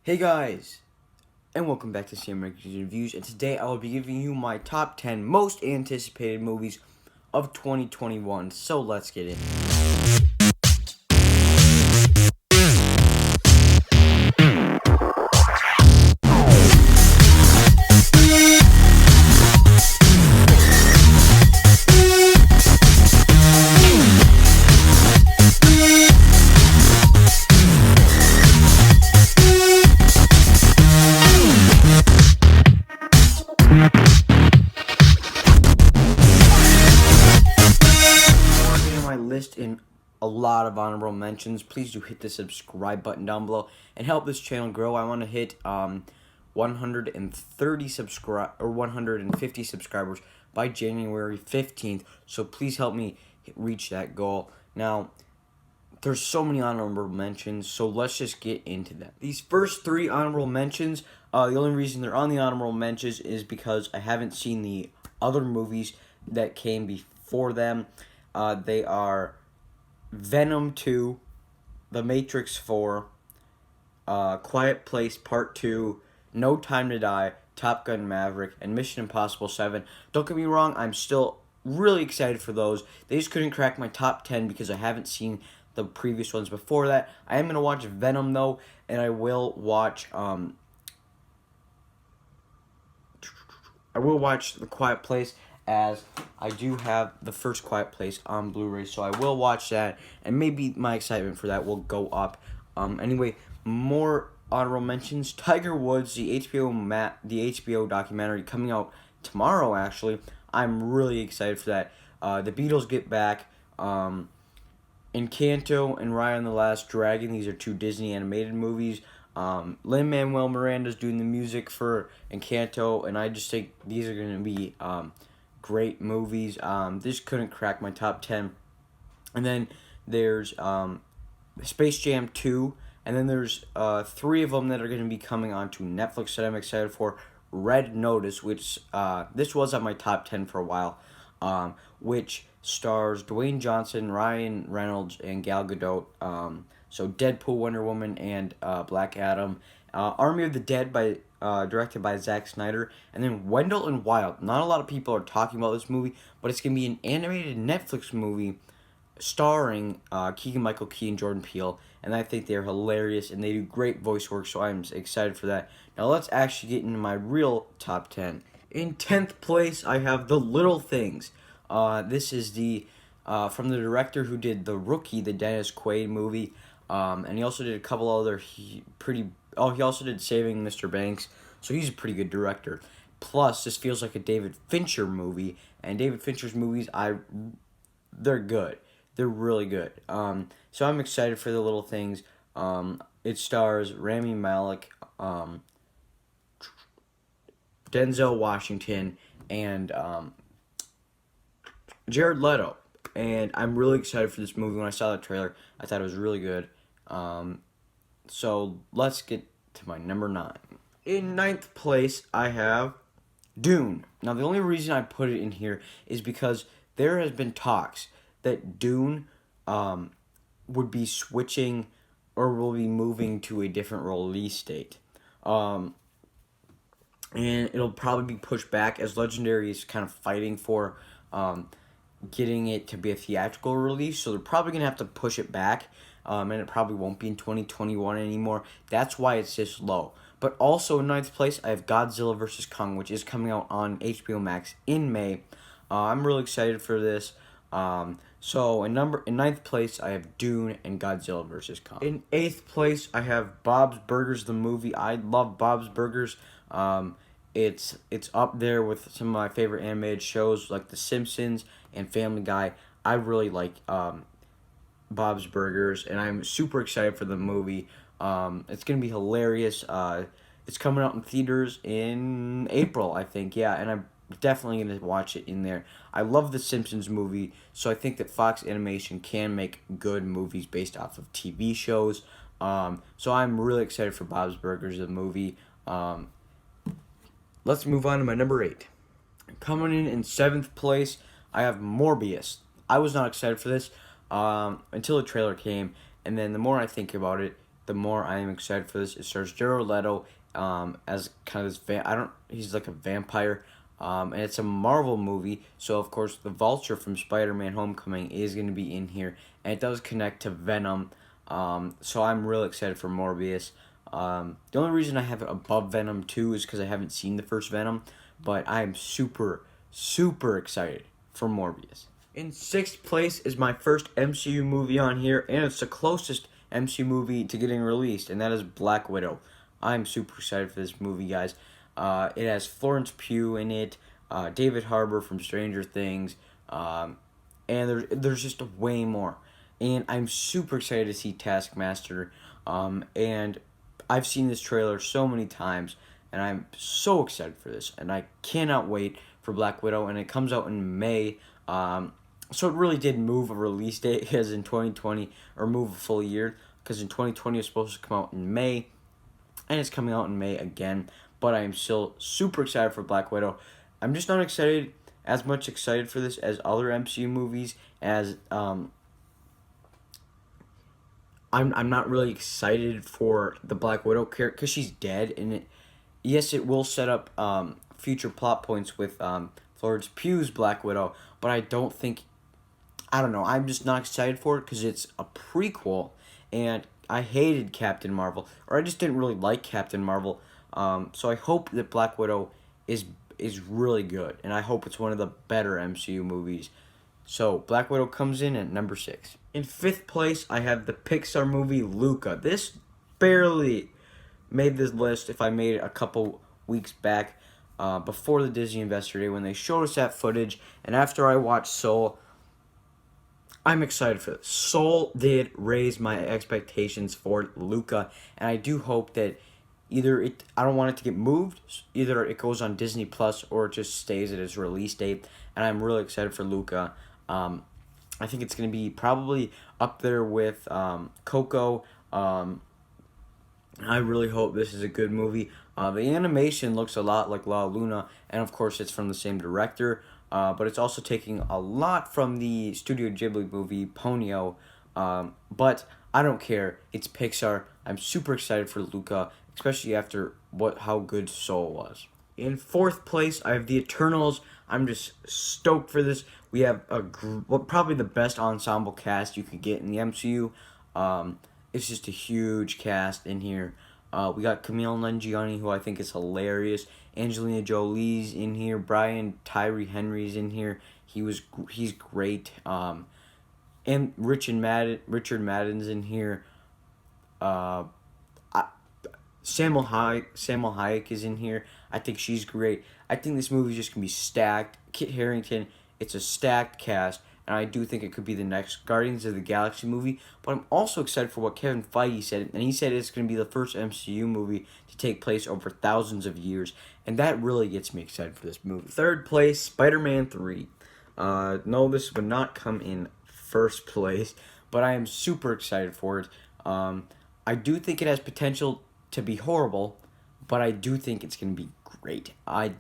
Hey guys, and welcome back to Sam Rankings Reviews, and today I will be giving you my top 10 most anticipated movies of 2021, so let's get in. My list in a lot of honorable mentions. Please do hit the subscribe button down below and help this channel grow. I want to hit 150 subscribers by January 15th. So please help me reach that goal. Now, there's so many honorable mentions, so let's just get into them. These first three honorable mentions, the only reason they're on the honorable mentions is because I haven't seen the other movies that came before them. They are Venom 2, The Matrix 4, Quiet Place Part 2, No Time to Die, Top Gun Maverick, and Mission Impossible 7. Don't get me wrong, I'm still really excited for those. They just couldn't crack my top 10 because I haven't seen the previous ones before that. I am going to watch Venom, though, and I will watch The Quiet Place, as I do have the first Quiet Place on Blu-ray, so I will watch that, and maybe my excitement for that will go up. Anyway, more honorable mentions: Tiger Woods, the HBO documentary coming out tomorrow. Actually, I'm really excited for that. The Beatles get back. Encanto and Raya and the Last Dragon. These are two Disney animated movies. Lin-Manuel Miranda's doing the music for Encanto, and I just think these are going to be great movies. This couldn't crack my top 10. And then there's Space Jam 2, and then there's three of them that are going to be coming onto Netflix that I'm excited for. Red Notice, which this was on my top 10 for a while, which stars Dwayne Johnson, Ryan Reynolds, and Gal Gadot. So Deadpool, Wonder Woman, and Black Adam. Army of the Dead directed by Zack Snyder. And then Wendell and Wild. Not a lot of people are talking about this movie, but it's going to be an animated Netflix movie starring Keegan-Michael Key and Jordan Peele. And I think they're hilarious, and they do great voice work, so I'm excited for that. Now let's actually get into my real top 10. In 10th place, I have The Little Things. This is the from the director who did The Rookie, the Dennis Quaid movie. And he also did a couple other he also did Saving Mr. Banks, so he's a pretty good director. Plus, this feels like a David Fincher movie, and David Fincher's movies, they're good. They're really good. So I'm excited for The Little Things. It stars Rami Malek, Denzel Washington, and Jared Leto. And I'm really excited for this movie. When I saw the trailer, I thought it was really good. So let's get to my number 9. In 9th place, I have Dune. Now, the only reason I put it in here is because there has been talks that Dune would be switching or will be moving to a different release date. And it'll probably be pushed back, as Legendary is kind of fighting for getting it to be a theatrical release, so they're probably going to have to push it back, and it probably won't be in 2021 anymore. That's why it's this low. But also in 9th place, I have Godzilla vs. Kong, which is coming out on HBO Max in May. I'm really excited for this. So in 9th place, I have Dune and Godzilla vs. Kong. In 8th place, I have Bob's Burgers, the movie. I love Bob's Burgers. It's up there with some of my favorite animated shows like The Simpsons and Family Guy. I really like Bob's Burgers, and I'm super excited for the movie. It's going to be hilarious. It's coming out in theaters in April, I think. Yeah, and I'm definitely going to watch it in there. I love The Simpsons movie, so I think that Fox Animation can make good movies based off of TV shows. So I'm really excited for Bob's Burgers, the movie. Let's move on to my number 8. Coming in 7th place, I have Morbius. I was not excited for this until the trailer came, and then the more I think about it, the more I am excited for this. It stars Jared Leto as kind of this he's like a vampire. And it's a Marvel movie, so of course the Vulture from Spider-Man Homecoming is going to be in here, and it does connect to Venom. So I'm real excited for Morbius. The only reason I have it above Venom 2 is because I haven't seen the first Venom, but I am super, super excited for Morbius. In sixth place is my first MCU movie on here, and it's the closest MCU movie to getting released, and that is Black Widow. I'm super excited for this movie, guys. It has Florence Pugh in it, David Harbour from Stranger Things, and there's just way more. And I'm super excited to see Taskmaster, and I've seen this trailer so many times, and I'm so excited for this, and I cannot wait for Black Widow, and it comes out in May. So it really did move a release date, because in 2020, or move a full year, because in 2020 it's supposed to come out in May, and it's coming out in May again. But I am still super excited for Black Widow. I'm just not excited for this as other MCU movies, as I'm not really excited for the Black Widow character because she's dead, and it will set up future plot points with Florence Pugh's Black Widow, but I don't know, I'm just not excited for it because it's a prequel, and I hated Captain Marvel, or I just didn't really like Captain Marvel. So I hope that Black Widow is really good, and I hope it's one of the better MCU movies. So Black Widow comes in at number 6. In fifth place, I have the Pixar movie Luca. This barely made this list if I made it a couple weeks back, before the Disney Investor Day when they showed us that footage, and after I watched Soul, I'm excited for this. Soul did raise my expectations for Luca, and I do hope that I don't want it to get moved. Either it goes on Disney Plus or it just stays at its release date. And I'm really excited for Luca. I think it's going to be probably up there with Coco. I really hope this is a good movie. The animation looks a lot like La Luna, and of course it's from the same director. But it's also taking a lot from the Studio Ghibli movie Ponyo. But I don't care. It's Pixar. I'm super excited for Luca, especially after how good Soul was. In fourth place, I have The Eternals. I'm just stoked for this. We have probably the best ensemble cast you could get in the MCU. It's just a huge cast in here. We got Camille Nanjiani, who I think is hilarious. Angelina Jolie's in here. Brian Tyree Henry's in here. He's great. And Richard Madden's in here. Samuel Hayek is in here. I think she's great. I think this movie is just going to be stacked. Kit Harington, it's a stacked cast, and I do think it could be the next Guardians of the Galaxy movie. But I'm also excited for what Kevin Feige said, and he said it's going to be the first MCU movie to take place over thousands of years, and that really gets me excited for this movie. Third place, Spider-Man 3. No, this would not come in first place, but I am super excited for it. I do think it has potential to be horrible, but I do think it's going to be great. I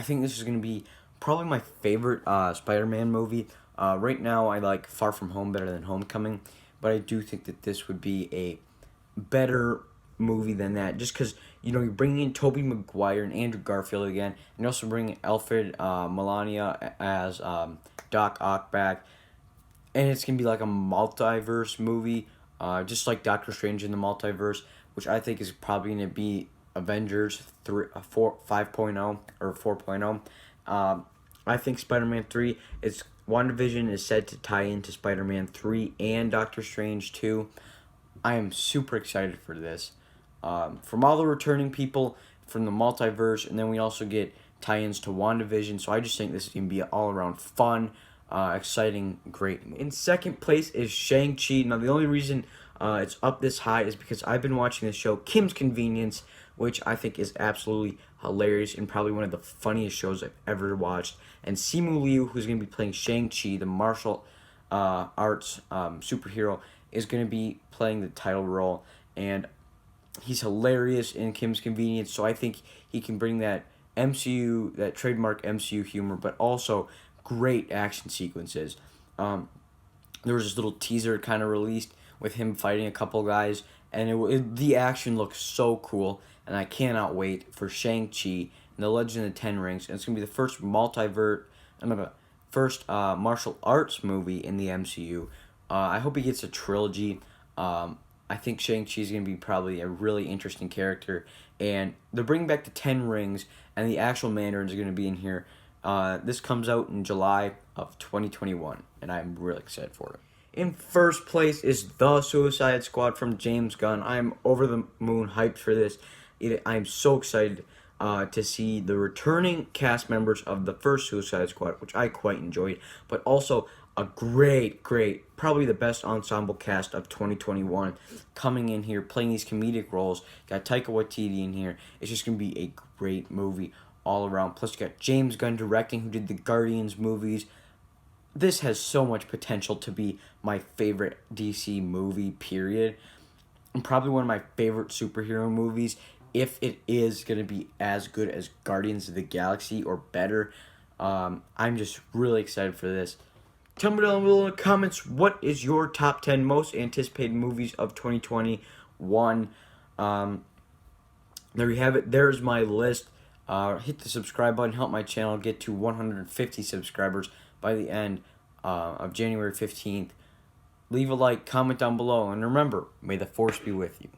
think this is going to be probably my favorite Spider-Man movie. Right now, I like Far From Home better than Homecoming, but I do think that this would be a better movie than that, just because, you're bringing in Tobey Maguire and Andrew Garfield again, and you also bring Alfred Molina as Doc Ock back, and it's going to be like a multiverse movie, just like Doctor Strange in the Multiverse, which I think is probably going to be Avengers 5.0 or 4.0. I think Spider-Man 3, WandaVision is said to tie into Spider-Man 3 and Doctor Strange 2. I am super excited for this. From all the returning people from the multiverse, and then we also get tie-ins to WandaVision, so I just think this is going to be an all-around fun, exciting, great movie. In second place is ShangChi. Now, the only reason it's up this high is because I've been watching the show Kim's Convenience, which I think is absolutely hilarious and probably one of the funniest shows I've ever watched. And Simu Liu, who's going to be playing ShangChi, the martial arts superhero, is going to be playing the title role. And he's hilarious in Kim's Convenience, so I think he can bring that trademark MCU humor, but also great action sequences. There was this little teaser kind of released with him fighting a couple guys, and the action looks so cool, and I cannot wait for Shang-Chi and the Legend of the Ten Rings. And it's gonna be the first martial arts movie in the MCU. I hope he gets a trilogy. I think Shang-Chi is going to be probably a really interesting character. And they're bringing back the Ten Rings, and the actual Mandarins are going to be in here. This comes out in July of 2021, and I'm really excited for it. In first place is The Suicide Squad from James Gunn. I'm over the moon hyped for this. I'm so excited to see the returning cast members of the first Suicide Squad, which I quite enjoyed, but also a great, probably the best ensemble cast of 2021 coming in here, playing these comedic roles. Got Taika Waititi in here. It's just going to be a great movie all around. Plus, you got James Gunn directing, who did the Guardians movies. This has so much potential to be my favorite DC movie, period. And probably one of my favorite superhero movies, if it is going to be as good as Guardians of the Galaxy or better. I'm just really excited for this. Tell me down below in the comments, what is your top 10 most anticipated movies of 2021? There you have it. There's my list. Hit the subscribe button. Help my channel get to 150 subscribers by the end of January 15th. Leave a like, comment down below, and remember, may the force be with you.